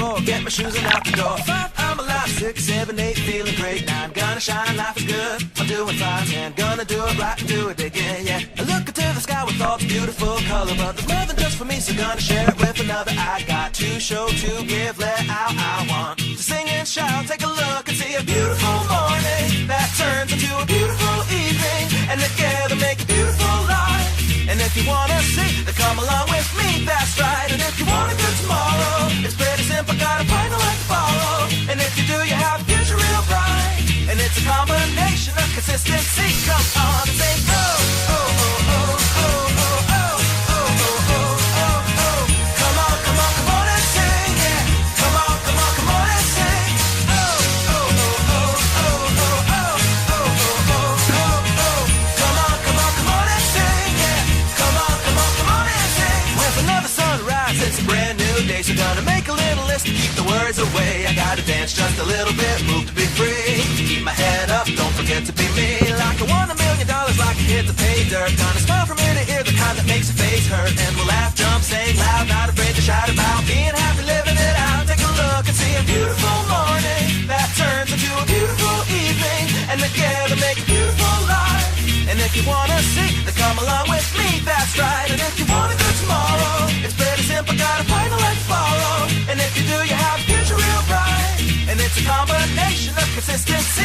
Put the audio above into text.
4, get my shoes and out the door. 5, I'm alive. 6, 7, 8, feeling great. 9, gonna shine, life is good. I'm doing fine. 10, gonna do it right and do it again, yeah. I look into the sky with all the beautiful color, but there's more than just for me, so gonna share it with another. I got to show, to give, let out. I want to sing and shout. Take a look and see a beautiful morning that turns into a beautiful evening, and together make a beautiful life. And if you wanna see, then come along with me, that's right. And if you want a good tomorrow, it's pretty simple, got a final life to follow. And if you do, you have a future real bright. And it's a combination of consistency. Come on and say, oh, oh, oh, oh, oh, oh, oh, oh, oh, oh, oh, oh. Come on, come on, come on and sing, yeah. Come on, come on, come on and sing. Oh, oh, oh, oh, oh, oh, oh, oh, oh, oh, oh, oh. Come on, come on, come on and sing, yeah. Come on, come on, come on and sing. With another sunrise, it's a brand new day, so gonna make a little list to keep the words away. I gotta dance just a little bit, move to be free. Keep my head up, don't forget to be me. Like I won $1 million, like I hit the pay dirt. Gonna smile from ear to ear, the kind that makes your face hurt. And we'll laugh, jump, sing loud, not afraid to shout about being happy, living it out. Take a look and see a beautiful morning that turns into a beautiful evening, and together make a beautiful life. And if you wanna see, then come along with me, that's right. And if you want a good tomorrow, it's pretty simple, got a final life to follow. And if you do, you have a future real bright. And it's a combination of consistency